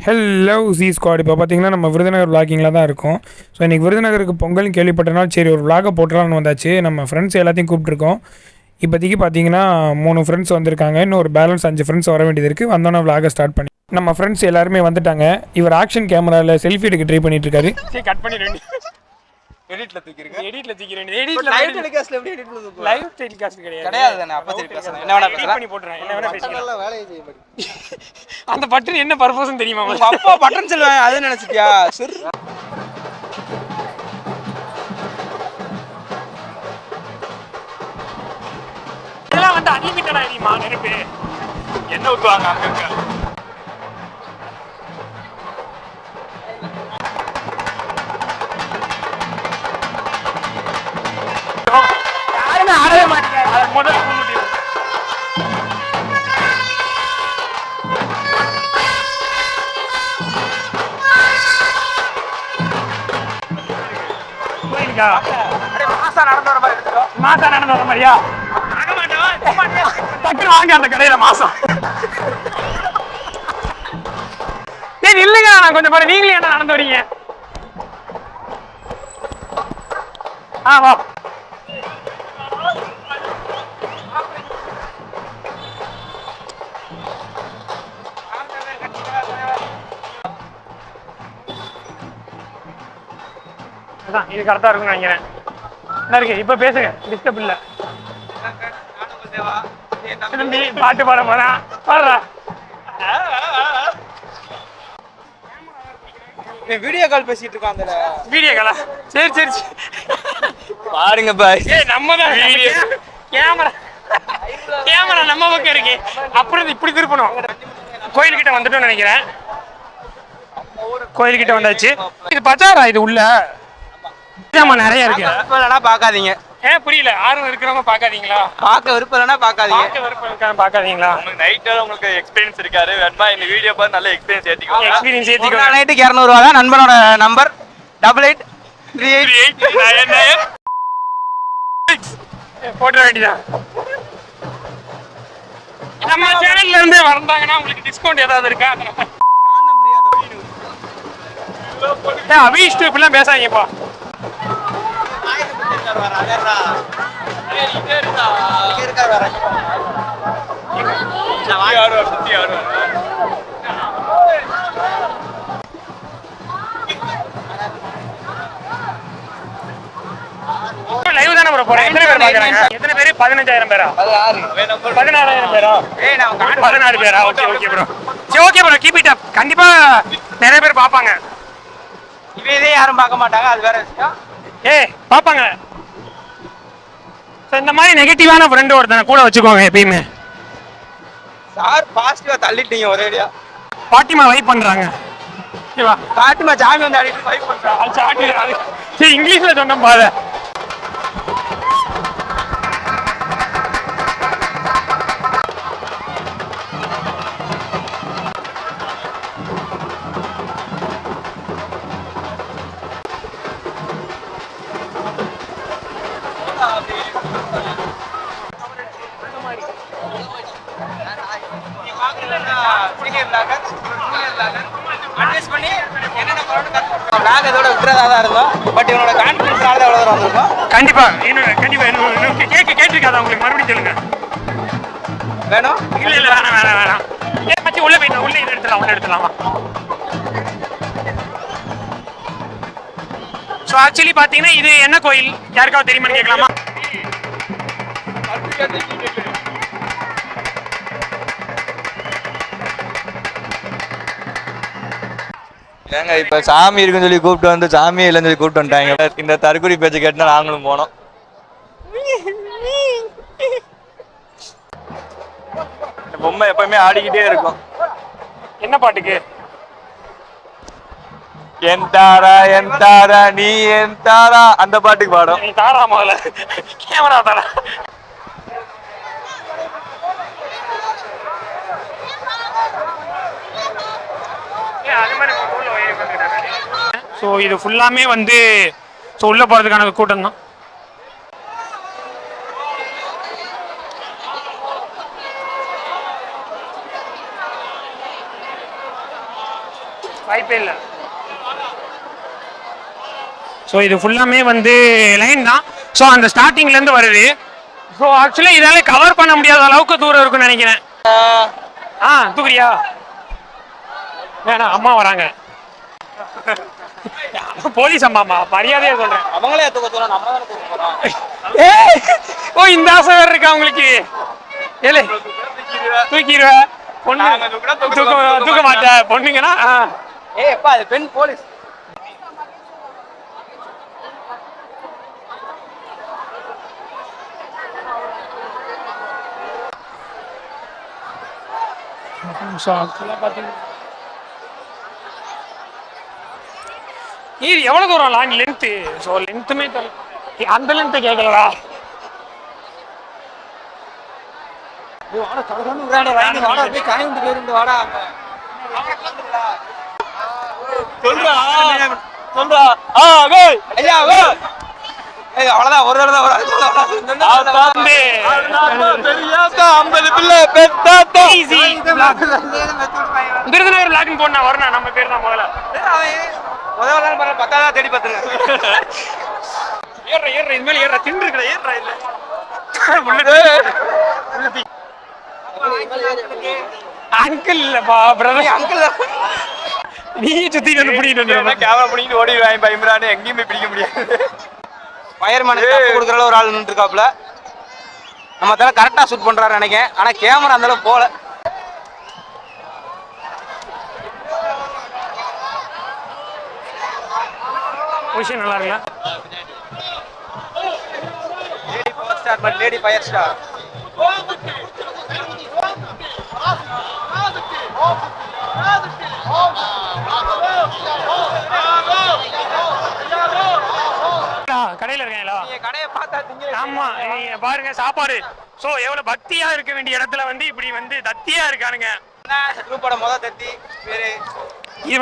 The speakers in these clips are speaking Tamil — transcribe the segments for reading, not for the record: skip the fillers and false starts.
Hello C squad. இப்போ பார்த்தீங்கன்னா நம்ம விருதுநகர் விளாகிங்கில் தான் இருக்கோம். ஸோ இன்றைக்கி விருதுநகருக்கு பொங்கல்னு கேள்விப்பட்டனால சரி ஒரு விளாகை போட்டுலான்னு வந்தாச்சு. நம்ம ஃப்ரெண்ட்ஸ் எல்லாத்தையும் கூப்பிட்ருக்கோம். இப்போதைக்கு பார்த்தீங்கன்னா 3 ஃப்ரெண்ட்ஸ் வந்திருக்காங்க. இன்னும் ஒரு பேலன்ஸ் 5 ஃப்ரெண்ட்ஸ் வர வேண்டியது இருக்குது. வந்தோன்னா விளாகை ஸ்டார்ட் பண்ணி நம்ம ஃப்ரெண்ட்ஸ் எல்லாருமே வந்துட்டாங்க. இவர் ஆக்ஷன் கேமராவில் செல்ஃபி எடுக்க ட்ரை பண்ணிட்டு இருக்காரு. சரி கட் பண்ணிடுங்க. எடிட்ல தூக்கிருங்க. எடிட்ல தூக்கிறேன். எடிட்ல லைவ் டெலிகாஸ்ட்ல எப்படி எடிட்ல தூக்குவா? லைவ் டெலிகாஸ்ட் கிடையாது தானே. அப்ப சரி பேசலாம். என்ன வேணா பேசலாம். பண்ணி போடுறேன். என்ன வேணா பேசலாம். நல்லா வேலையை செய்ய மாட்டீங்க. அந்த பட்டன் என்ன பர்பஸ்னு தெரியுமா? உங்க அப்பா பட்டன் சொல்லுவாங்க அது நினைச்சிட்டியா? சரி. இதெல்லாம் வந்து அன்லிமிட்டடா தெரியுமா நெருப்பு? என்ன ஊத்துவாங்க அங்க? யாருமே ஆடவே மாட்டேங்க. முதல்ல முன்னுட்டி போயிருக்கா? மாசா நடந்து வர மாதிரி எடுத்துக்கோ. மாசம் நடந்து வர மாதிரியா? டக்குனு வாங்க அந்த கடையில மாசம். சரி இல்லைங்க, நான் கொஞ்சம் பாரு. நீங்களே என்ன நடந்து வரீங்க? வா. இது கரெக்டா இருக்கும்னு நினைக்கிறேன். என்ன இருக்கு இப்ப பேசுங்க, டிஸ்டர்ப் இல்ல. பாட்டு பாட போறேன். பாடுறா. வீடியோ கால் பேசிட்டு இருக்காங்கல. வீடியோ காலா? சரி சரி பாருங்க பாய். நம்ம தான் வீடியோ கேமரா. கேமரா நம்ம பக்கம் இருக்கு. அப்புறம் இப்படி திருப்பணும். கோயில்கிட்ட வந்துட்டோம்னு நினைக்கிறேன். கோயில்கிட்ட வந்தாச்சு. இது பஜாரா? இது உள்ள நிறைய இருக்கு. விருப்பம் இல்லைன்னா பாக்காதீங்க. புரியல. ஆர்வம் இருக்கிறவங்க பாக்காதீங்களா? பார்க்க விருப்பம் இல்லைன்னா பாக்காதீங்க. பாக்காதீங்களா? உங்களுக்கு நைட்ல உங்களுக்கு எக்ஸ்பீரியன்ஸ் இருக்காரு. வேணுமா இந்த வீடியோ பார்த்து நல்ல எக்ஸ்பீரியன்ஸ் ஏத்திக்கோங்க. எக்ஸ்பீரியன்ஸ் ஏத்திக்கோங்க. நைட்டுக்கு 200 ரூபா தான். நண்பனோட நம்பர் 8838. போட வேண்டியதான். நம்ம சேனல்ல இருந்து வந்தாங்கன்னா உங்களுக்கு டிஸ்கவுண்ட் ஏதாவது இருக்கா? அபிஷ் இப்பெல்லாம் பேசாதீங்கப்பா. லைவ் தானே ப்ரோ போறேன். எத்தனை பேர் பாக்குறாங்க? எத்தனை பேர்? 15,000 பேரா? 16,000 பேரா? 16 பேரா? Okay okay bro. சரி okay bro, keep it up. கண்டிப்பா நிறைய பேர் பாப்பாங்க. இதே யாரும் பார்க்க மாட்டாங்க, அது வேற விஷயம். பாப்பாங்க. இந்த மாதிரி நெகட்டிவான ஃப்ரெண்ட் ஒருத்தனை கூட வச்சுக்கோங்க எப்பயுமே. சார் பாசிட்டிவா தள்ளிட்டீங்க ஒரேடியா. பாட்டிமா வைப் பண்றாங்க. ஓகேவா? பாட்டிமா ஜாமி வந்து அடிட்டு வைப் பண்றாங்க. சரி இங்கிலீஷ்ல சொன்னோம் பாரு. கண்டிப்பா கேட்டிருக்காதா உங்களுக்கு? மறுபடியும் சொல்லுங்க. வேணும்? இல்ல இல்ல வேணாம் வேணாம் வேணாம். மச்சி உள்ள போயிட்டு உள்ள இது எடுத்துலாம். உள்ள எடுத்துலாமா? ஸோ ஆக்சுவலி பார்த்தீங்கன்னா இது என்ன கோயில் யாருக்காவது தெரியுமான்னு கேட்கலாமா? ஏங்க இப்ப சாமி இருக்குன்னு சொல்லி கூப்பிட்டு வந்து சாமியே இல்லைன்னு சொல்லி கூப்பிட்டு வந்துட்டாங்க. இந்த தற்கொலை பேச்சு கேட்டுனா நாங்களும் போனோம். பொம்மை எப்பவுமே ஆடிக்கிட்டே இருக்கும். என்ன பாட்டுக்கு? என் தாரா என் தாரா நீ என் தாரா அந்த பாட்டுக்கு பாடும். நீ தாரா முதல்ல கேமரா தாரா. ஸோ இது ஃபுல்லாமே வந்து ஸோ உள்ளே போகிறதுக்கான கூட்டம் தான். வாய்ப்பே இல்லை. ஸோ இது ஃபுல்லாமே வந்து லைன் தான். ஸோ அந்த ஸ்டார்டிங்லேருந்து வருது. ஸோ ஆக்சுவலி இதால கவர் பண்ண முடியாத அளவுக்கு தூரம் இருக்குன்னு நினைக்கிறேன். தூக்குறியா? வேணாம், அம்மா வராங்க. போலீஸ் அம்மாமா, மரியாதையா சொல்றேன். அவங்களே தூக்க சொல்ல நம்ம தானே தூக்க போறோம். ஓ இந்த ஆசை வேற இருக்கா உங்களுக்கு? ஏலே தூக்கிடுவ பொண்ணு தூக்க மாட்டேன் பொண்ணுங்கன்னா. எப்பா அது பெண் போலீஸ். இது எவ்வளவு தூரம் லாங் லென்த்? ஸோ லென்த்துமே அந்த லென்த்தை கேட்கலடா. அவ்வளவுதான் ஒரு விருதுநகர் லாகின் போனா வரணும். நம்ம பேர் தான் முதல்ல பத்தாதான் தேடி பார்த்துங்க. ஏற இது மேல ஏற திண்டு இருக்கிற ஏற இல்ல அங்கிள் இல்லப்பா பிரதர். அங்கிள் நீ சுத்தி வந்து பிடிக்கிட்டு கேமரா பிடிக்கிட்டு ஓடிடுவாங்க பயம்பரானு எங்கேயுமே பிடிக்க முடியாது. ஃபயர்மேனுக்கு கொடுக்குற ஒரு ஆள் நின்று இருக்காப்புல. நம்ம தலை கரெக்டாக ஷூட் பண்ணுறாரு நினைக்கிறேன். ஆனால் கேமரா அந்த அளவுக்கு போகல. விஷயம் நல்லா இருக்குல்ல. Lady power star but lady fire star. கடையில இருக்கீங்களா? கடையை பார்த்தா திங்க. ஆமா, நீங்க பாருங்க சாப்பாடு. சோ எவ்வளவு பக்தியா இருக்க வேண்டிய இடத்துல வந்து இப்படி வந்து தத்தியா இருக்கானுங்க. குரூப்போட முதல் தத்தி பேரு. இது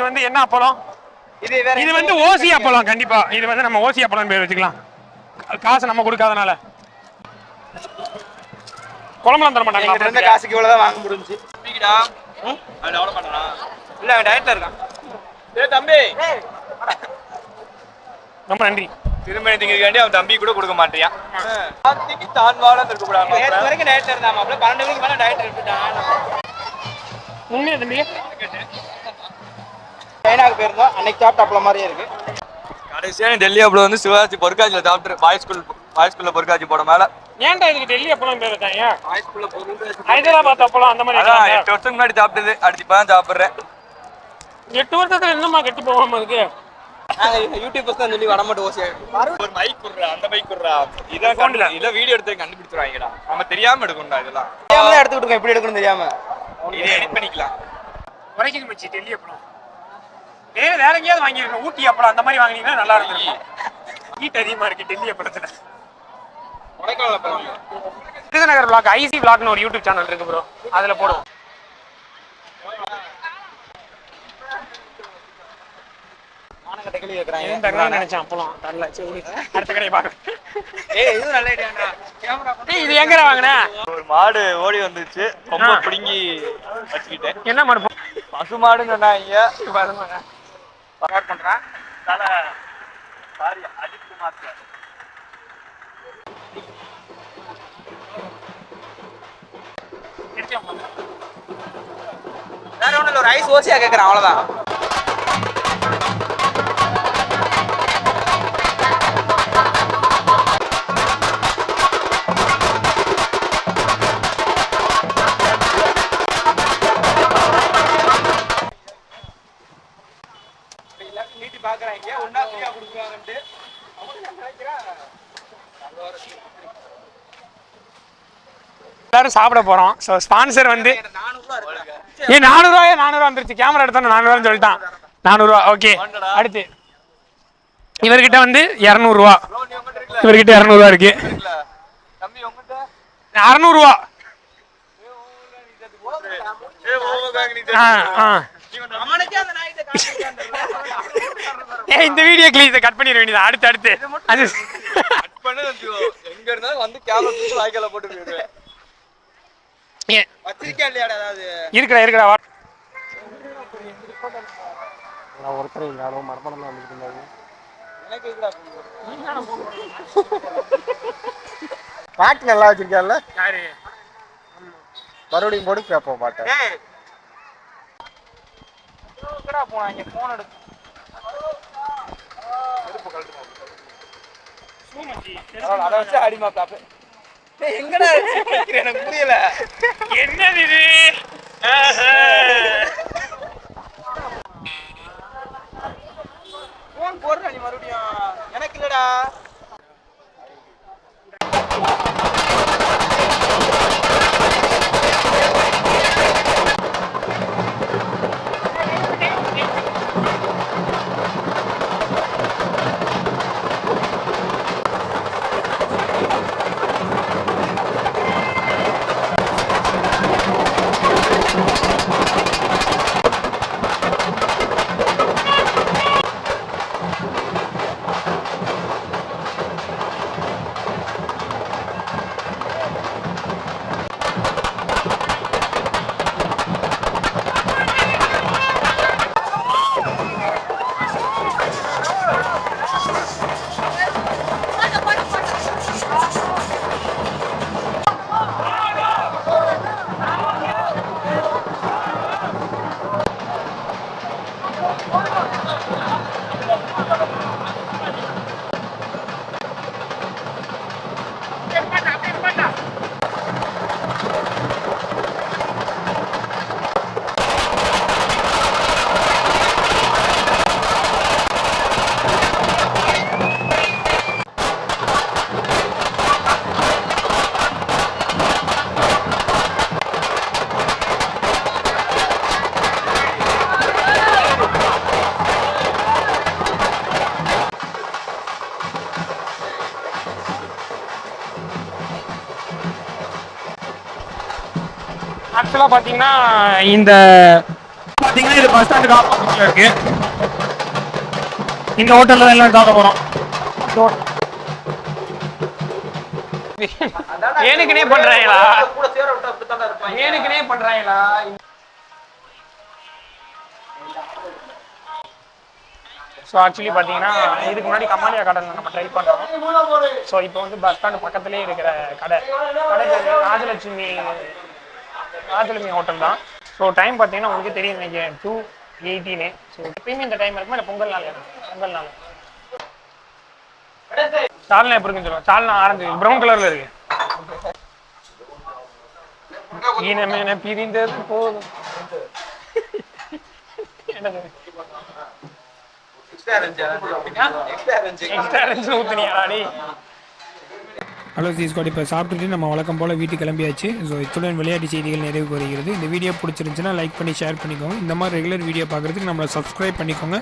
வந்து என்ன அப்பளம்? இது வந்து ஓசி அப்பளம். கண்டிப்பா இது வந்து நம்ம ஓசி அப்பளம் பேர் வச்சுக்கலாம். காசு நம்ம கொடுக்காதனால குழம்புலாம் தர மாட்டாங்க. இருந்த காசுக்கு இவ்வளவுதான் வாங்க முடிஞ்சு. இல்ல அவன் டயட்ல இருக்கான். தம்பி ரொம்ப நன்றி. திரும்ப திங்கிறக்காண்டி அவன் தம்பி கூட கொடுக்க மாட்டியா? தான் வாழ இருக்க கூடாது. நேற்று வரைக்கும் டயட்ல இருந்தான். அப்படியே 12 மணிக்கு மேல டயட் எடுத்துட்டான். உண்மையா தம்பி? சைனாக்கு போயிருந்தோம். அன்னைக்கு சாப்பிட்ட அப்பளம் மாதிரியே இருக்கு. கடைசியாக டெல்லி அப்பளம் வந்து சிவாஜி பொற்காட்சியில் சாப்பிட்டு பாய்ஸ் ஸ்கூல்ல பொற்காட்சி போட மேல. ஏன்டா இதுக்கு டெல்லி அப்பளம் பேர் வச்சாங்க? ஹைதராபாத் அப்பளம் அந்த மாதிரி. 8 வருஷத்துக்கு முன்னாடி சாப்பிட்டது. அடுத்து இப்பதான் சாப்பிடுறேன். 8 வருஷத்துல என்னமா கெட்டு போகாம இருக்கு? யூடியூபர்ஸ் தான் சொல்லி வட மட்டும் ஓசியா ஒரு மைக் குடுறா, அந்த மைக் குடுறா. இத வீடியோ எடுத்து கண்டுபிடிச்சுறாங்கடா. நம்ம தெரியாம எடுக்கணும்டா இதெல்லாம். தெரியாம எடுத்துக்கிட்டு இருக்கோம். எப்படி எடுக்கணும் தெரியாம. இதை எடிட் பண்ணிக்கலாம். உரைக்குது மச்சி டெல்லி அப்பளம். வேற எங்கேயாவது வாங்கிருக்கோம். ஊட்டி அப்பளம் அந்த மாதிரி வாங்கினீங்கன்னா நல்லா இருக்கும். ஹீட் அதிகமா இருக்கு டெல்லி அப்பளத்துல. விருதுநகர் vlog ஐசி vlogனு ஒரு யூடியூப் சேனல் இருக்கு ப்ரோ. அதுல போடுவோம். நினைச்சேன் அப்பளம் தரல. அடுத்த கடையை பாக்க. இது எங்க வாங்கின? ஒரு மாடு ஓடி வந்துச்சு. ரொம்ப பிடுங்கி வச்சுக்கிட்டேன். என்ன மாடு? பசு மாடுன்னு சொன்னாங்க. பண்றேன். Sorry Ajith Kumar sir. வேற ஒண்ணும் இல்ல, ஒரு ஐஸ் ஓசியா கேக்குறேன் அவ்வளவுதான். நீட்டி பாக்குறாங்க ஒன்னா ஃப்ரீயா கொடுக்குறாங்கன்ட்டு. எல்லாரும் சாப்பிட போறோம். ஸோ ஸ்பான்சர் வந்து 400 வந்துருச்சு. கேமரா எடுத்தா 400 சொல்லிட்டான். 400. ஓகே, அடுத்து இவர்கிட்ட வந்து 200. இவர்கிட்ட 200 இருக்கு. 600. இந்த வீடியோ கிளீஸ் கட் பண்ணிட வேண்டியது. அடுத்து அது எங்க இருந்தாலும் வந்து கேமரா தூக்கி வாய்க்கால போட்டு போயிடுவேன். வச்சிருக்கேன் இல்லையாடா? அதாவது இருக்குடா ஒருத்தர் யாரும் மரப்பணம் தான் வந்துட்டு இருந்தாங்க. பாட்டு நல்லா வச்சிருக்காருல்ல யாரு மறுபடியும் போட்டு கேட்போம் பாட்டு. போனாங்க போன் எடுத்து அதை வச்சு அடிமா பாப்பு. எங்கடா எனக்கு புரியல என்னது இது போன் போடுற நீ மறுபடியும் எனக்கு இல்லடா. ஆக்சுவலாக பார்த்தீங்கன்னா இந்த பார்த்தீங்கன்னா இது பஸ் ஸ்டாண்டுக்கு ஆப்போசிட்ல இருக்கு. இந்த ஹோட்டலில் தான் எல்லாம் சாப்பிட போகிறோம். ஏனுக்குனே பண்றாங்களா கூட சேர விட்டா அப்படித்தானே இருப்பாங்க. ஏனுக்குனே பண்றாங்களா ஸோ ஆக்சுவலி பார்த்தீங்கன்னா இதுக்கு முன்னாடி கமாலியா கடலில் நம்ம ட்ரை பண்ணுறோம். ஸோ இப்போ வந்து பஸ் ஸ்டாண்டு பக்கத்துலேயே இருக்கிற கடை பேர் ராஜலட்சுமி ஹோட்டல் தான். ஸோ டைம் பார்த்தீங்கன்னா உங்களுக்கு தெரியும் நினைக்கிறேன் 2:18. ஸோ எப்பயுமே இந்த டைம் இருக்குமா இல்லை பொங்கல் நாள் சால்னா எப்படி இருக்குன்னு சொல்லுவாங்க. சால்னா ஆரஞ்சு ப்ரௌன் கலரில் இருக்கு. இனமே பிரிந்தது போதும் என்னது எக்ஸ்ட்ரா ஊத்துனியாடி. ஹலோ ஸ்குவாட், இப்போ சாப்பிட்டுட்டு நம்ம வழக்கம் போல் வீட்டுக்கு கிளம்பியாச்சு. ஸோ இத்துடன் விளையாட்டு செய்திகள் நிறைவு வருகிறது. இந்த வீடியோ பிடிச்சிருந்துச்சுன்னா லைக் பண்ணி ஷேர் பண்ணிக்கோங்க. இந்த மாதிரி ரெகுலர் வீடியோ பார்க்குறதுக்கு நம்மளை சப்ஸ்கிரைப் பண்ணிக்கோங்க.